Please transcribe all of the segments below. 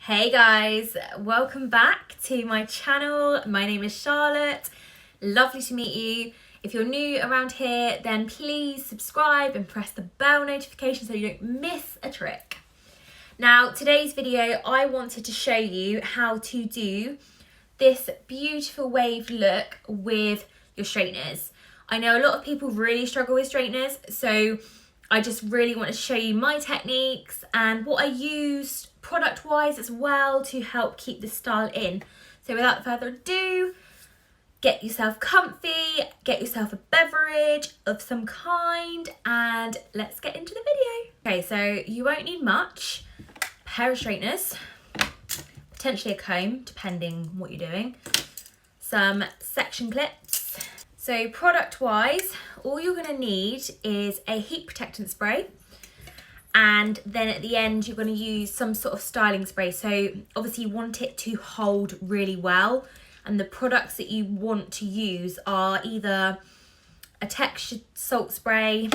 Hey guys, welcome back to my channel. My name is Charlotte. Lovely to meet you. If you're new around here, then please subscribe and press the bell notification so you don't miss a trick. Now, today's video, I wanted to show you how to do this beautiful wave look with your straighteners. I know a lot of people really struggle with straighteners, so I just really want to show you my techniques and what I used product wise as well to help keep this style in. So without further ado, get yourself comfy, get yourself a beverage of some kind, and let's get into the video. Okay, so you won't need much. A pair of straighteners, potentially a comb depending what you're doing, some section clips. So product wise, all you're going to need is a heat protectant spray, and then at the end you're going to use some sort of styling spray. So obviously you want it to hold really well, and the products that you want to use are either a textured salt spray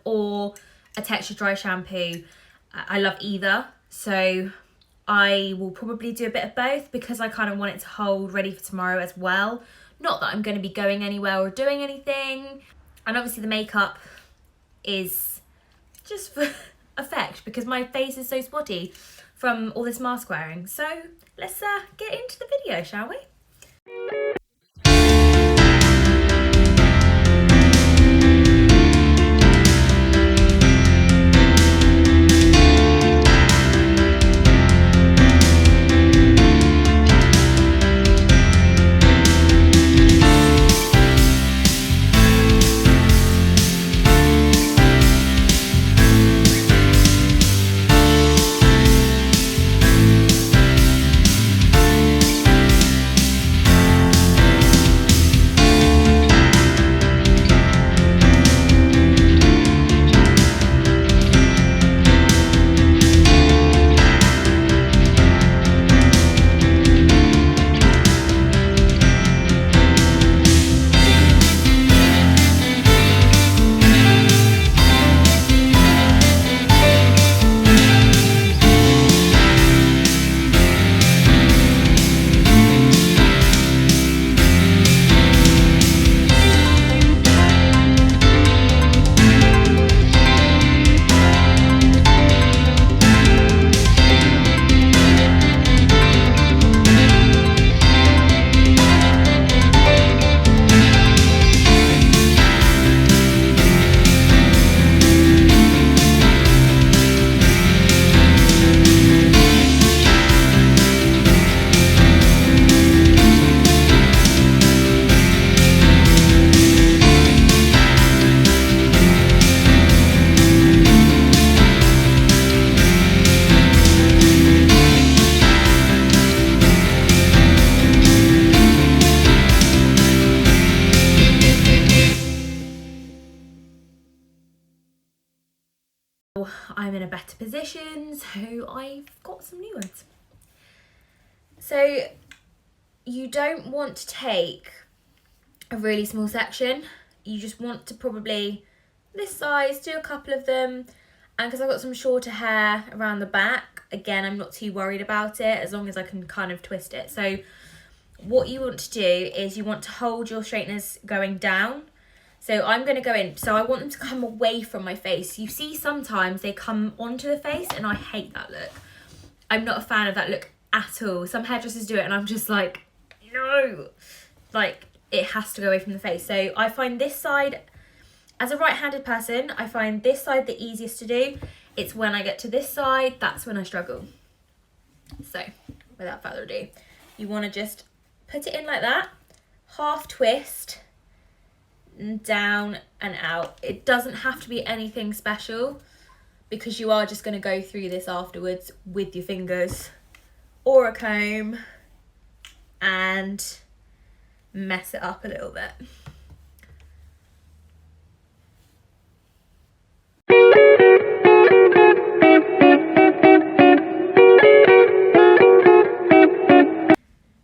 or a textured dry shampoo. I love either, so I will probably do a bit of both because I kind of want it to hold ready for tomorrow as well. Not that I'm going to be going anywhere or doing anything. And obviously the makeup is just for effect because my face is so spotty from all this mask wearing. So let's get into the video, shall we? I'm in a better position, so I've got some new ones. So you don't want to take a really small section. You just want to probably this size, do a couple of them. And because I've got some shorter hair around the back, again, I'm not too worried about it as long as I can kind of twist it. So what you want to do is you want to hold your straighteners going down. So I'm going to go in. So I want them to come away from my face. You see sometimes they come onto the face and I hate that look. I'm not a fan of that look at all. Some hairdressers do it and I'm just like, no. Like, it has to go away from the face. So I find this side, as a right-handed person, I find this side the easiest to do. It's when I get to this side, that's when I struggle. So without further ado, you want to just put it in like that, half twist, down and out. It doesn't have to be anything special because you are just going to go through this afterwards with your fingers or a comb and mess it up a little bit.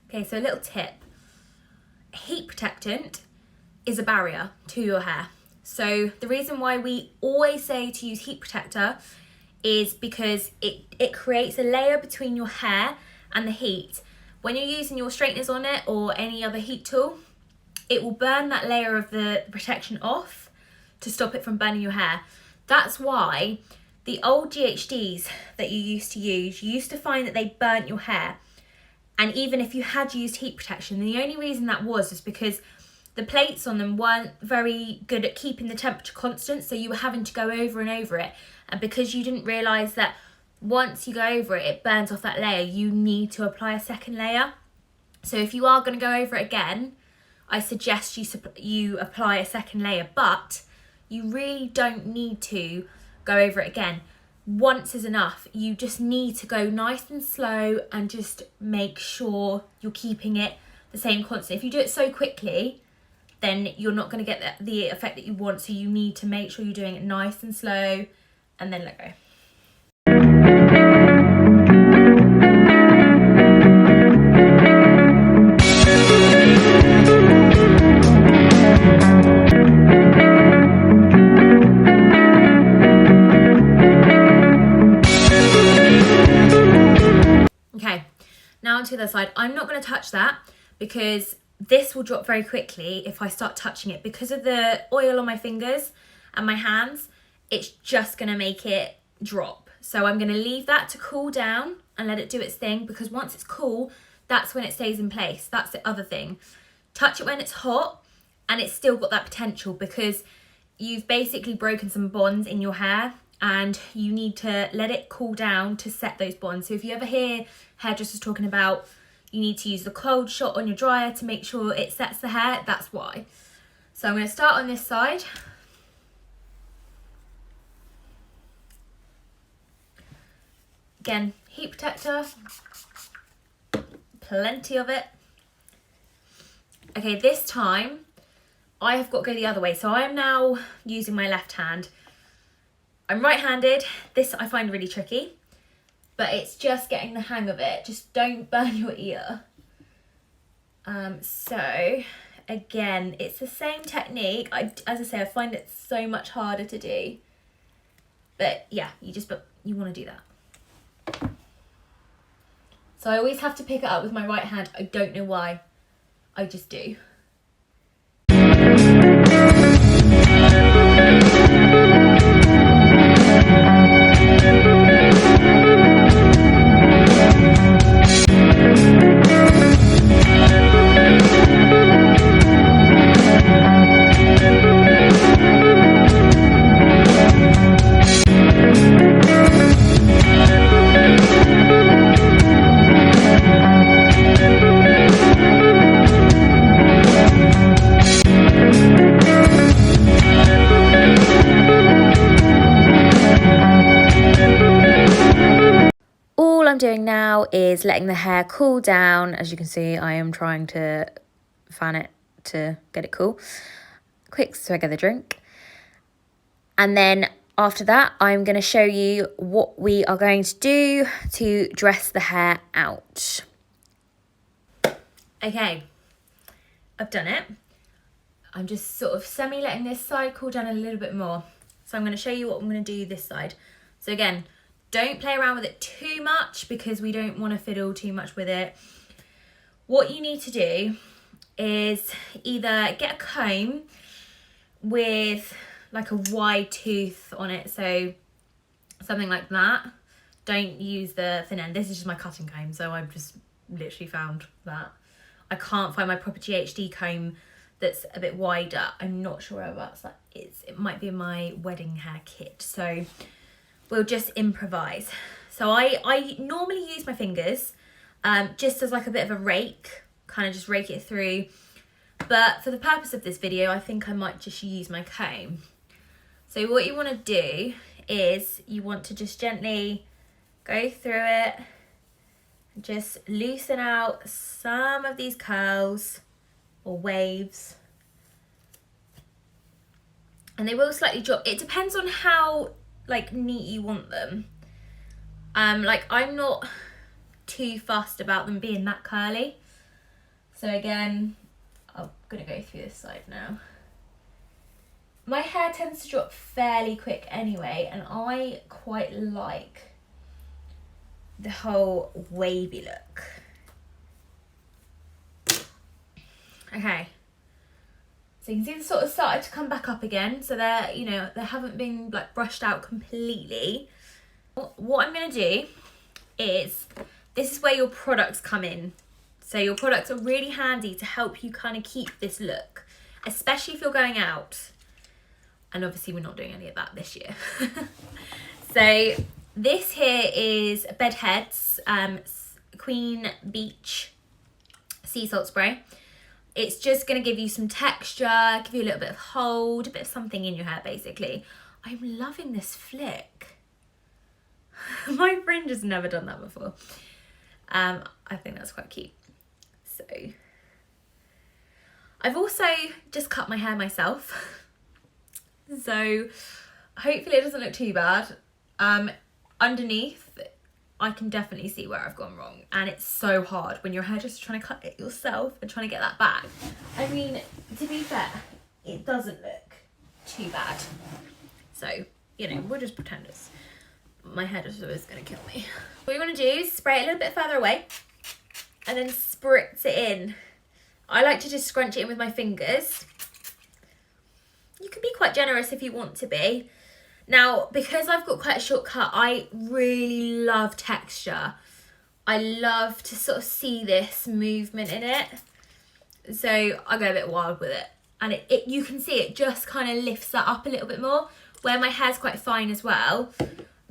Okay, so a little tip. Heat protectant is a barrier to your hair. So the reason why we always say to use heat protector is because it creates a layer between your hair and the heat. When you're using your straighteners on it or any other heat tool, it will burn that layer of the protection off to stop it from burning your hair. That's why the old GHDs that you used to use, you used to find that they burnt your hair. And even if you had used heat protection, the only reason that was because the plates on them weren't very good at keeping the temperature constant, so you were having to go over and over it. And because you didn't realise that once you go over it, it burns off that layer, you need to apply a second layer. So if you are going to go over it again, I suggest you apply a second layer, but you really don't need to go over it again. Once is enough. You just need to go nice and slow and just make sure you're keeping it the same constant. If you do it so quickly, then you're not going to get the effect that you want. So you need to make sure you're doing it nice and slow and then let go. Okay, now onto the other side. I'm not going to touch that because this will drop very quickly if I start touching it. Because of the oil on my fingers and my hands, it's just going to make it drop. So I'm going to leave that to cool down and let it do its thing, because once it's cool, that's when it stays in place. That's the other thing. Touch it when it's hot and it's still got that potential, because you've basically broken some bonds in your hair and you need to let it cool down to set those bonds. So if you ever hear hairdressers talking about you need to use the cold shot on your dryer to make sure it sets the hair, that's why. So I'm going to start on this side. Again, heat protector, plenty of it. Okay, this time I have got to go the other way. So I am now using my left hand. I'm right-handed. This I find really tricky, but it's just getting the hang of it. Just don't burn your ear. So again, it's the same technique. As I say, I find it so much harder to do. But yeah, you want to do that. So I always have to pick it up with my right hand. I don't know why. I just do. I'm doing now is letting the hair cool down. As you can see, I am trying to fan it to get it cool. Quick swig of the drink. And then after that, I'm going to show you what we are going to do to dress the hair out. Okay, I've done it. I'm just sort of letting this side cool down a little bit more. So I'm going to show you what I'm going to do this side. So again, don't play around with it too much because we don't want to fiddle too much with it. What you need to do is either get a comb with like a wide tooth on it, so something like that. Don't use the thin end. This is just my cutting comb, so I've just literally found that. I can't find my proper GHD comb that's a bit wider. I'm not sure whereabouts that is. It might be in my wedding hair kit, so we'll just improvise. So I normally use my fingers just as like a bit of a rake, kind of just rake it through. But for the purpose of this video, I think I might just use my comb. So what you want to do is you want to just gently go through it and just loosen out some of these curls or waves. And they will slightly drop. It depends on how like neat you want them. Like I'm not too fussed about them being that curly. So again, I'm gonna go through this side now. my hair tends to drop fairly quick anyway, and I quite like the whole wavy look. Okay, so you can see the sort of started to come back up again, so they're, you know, they haven't been like brushed out completely. What I'm going to do is, this is where your products come in. So your products are really handy to help you kind of keep this look, especially if you're going out. And obviously we're not doing any of that this year. So this here is Bedhead's Queen Beach Sea Salt Spray. It's just going to give you some texture, give you a little bit of hold, a bit of something in your hair basically. I'm loving this flick. My friend has never done that before. I think that's quite cute. So I've also just cut my hair myself. So hopefully it doesn't look too bad. Underneath, I can definitely see where I've gone wrong, and it's so hard when your hairdresser's trying to cut it yourself and trying to get that back. I mean, to be fair, it doesn't look too bad. So, you know, we'll just pretend it's, my hairdresser is going to kill me. What you want to do is spray it a little bit further away and then spritz it in. I like to just scrunch it in with my fingers. You can be quite generous if you want to be. Now, because I've got quite a short cut, I really love texture. I love to sort of see this movement in it. So I go a bit wild with it. And you can see it just kind of lifts that up a little bit more, where my hair's quite fine as well.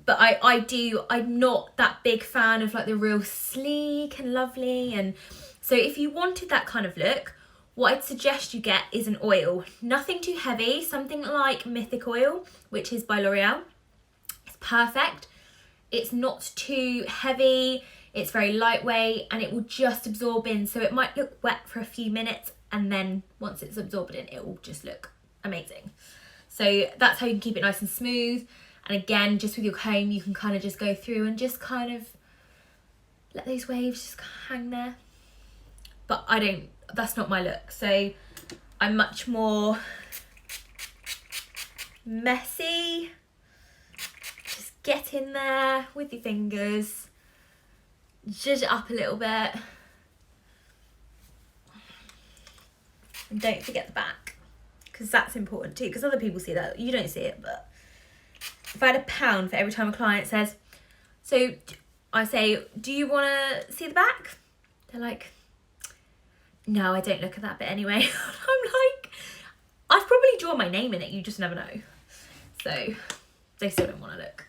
But I'm not that big fan of like the real sleek and lovely. And so if you wanted that kind of look, what I'd suggest you get is an oil. Nothing too heavy, something like Mythic Oil, which is by L'Oreal. It's perfect. It's not too heavy, it's very lightweight, and it will just absorb in. So it might look wet for a few minutes, and then once it's absorbed in, it will just look amazing. So that's how you can keep it nice and smooth. And again, just with your comb, you can kind of just go through and just kind of let those waves just hang there. But that's not my look. So I'm much more messy. Just get in there with your fingers, zhuzh it up a little bit. And don't forget the back, because that's important too, because other people see that. You don't see it, but if I had £1 for every time a client says, so I say, do you want to see the back? They're like, no, I don't look at that bit anyway. I'm like, I've probably drawn my name in it, you just never know. So they still don't want to look.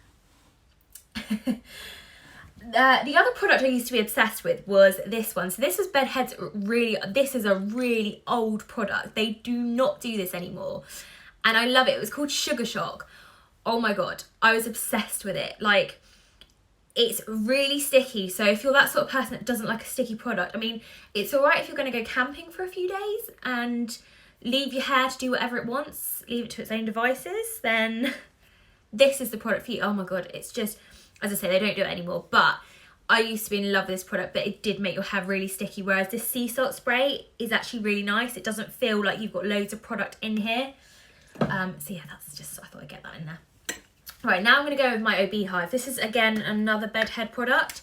The other product I used to be obsessed with was this one. So this was Bedhead's this is a really old product. They do not do this anymore. And I love it. It was called Sugar Shock. Oh my God, I was obsessed with it. Like, it's really sticky. So if you're that sort of person that doesn't like a sticky product, I mean, it's all right if you're going to go camping for a few days and leave your hair to do whatever it wants, leave it to its own devices, then this is the product for you. Oh my God, it's just, as I say, they don't do it anymore, but I used to be in love with this product, but it did make your hair really sticky, whereas this sea salt spray is actually really nice. It doesn't feel like you've got loads of product in here. So yeah, that's just, I thought I'd get that in there. Right, now I'm going to go with my Oh Bee Hive. This is, again, another bedhead product.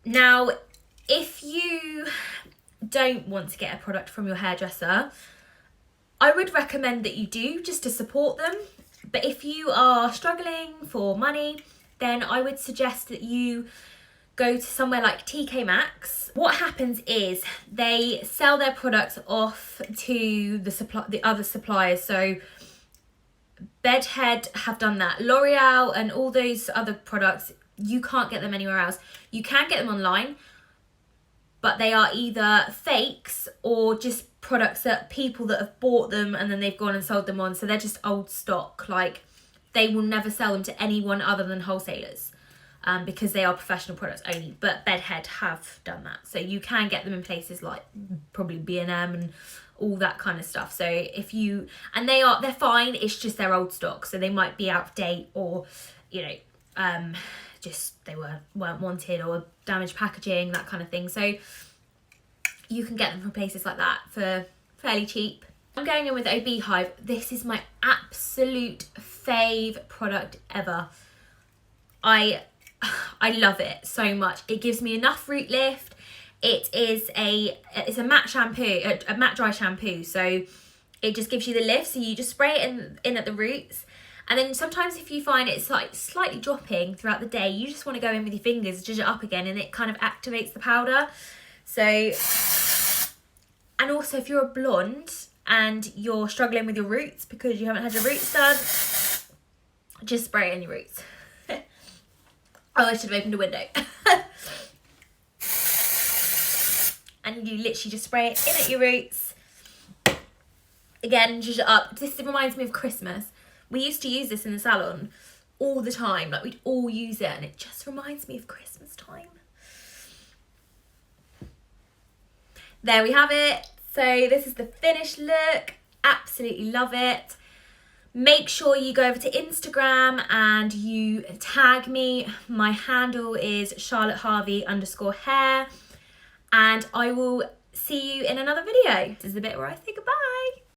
Now, if you don't want to get a product from your hairdresser, I would recommend that you do, just to support them. But if you are struggling for money, then I would suggest that you go to somewhere like TK Maxx. What happens is they sell their products off to the other suppliers. So Bedhead have done that. L'Oreal and all those other products, you can't get them anywhere else. You can get them online, but they are either fakes or just products that people that have bought them and then they've gone and sold them on. So they're just old stock. Like, they will never sell them to anyone other than wholesalers, because they are professional products only. But Bedhead have done that. So you can get them in places like probably B&M and all that kind of stuff. So if you, and they're fine, it's just their old stock, so they might be out of date, or, you know, just they weren't wanted, or damaged packaging, that kind of thing. So you can get them from places like that for fairly cheap. I'm going in with Oh Bee Hive. This is my absolute fave product ever. I love it so much. It gives me enough root lift. It's a matte shampoo, a matte dry shampoo. So it just gives you the lift. So you just spray it in at the roots. And then sometimes if you find it's like slightly dropping throughout the day, you just want to go in with your fingers, zhuzh it up again, and it kind of activates the powder. So, and also if you're a blonde and you're struggling with your roots because you haven't had your roots done, just spray it in your roots. Oh, I should have opened a window. And you literally just spray it in at your roots. Again, zhuzh it up. This reminds me of Christmas. We used to use this in the salon all the time. Like, we'd all use it, and it just reminds me of Christmas time. There we have it. So this is the finished look. Absolutely love it. Make sure you go over to Instagram and you tag me. My handle is charlotteharvey_hair. And I will see you in another video. This is the bit where I say goodbye.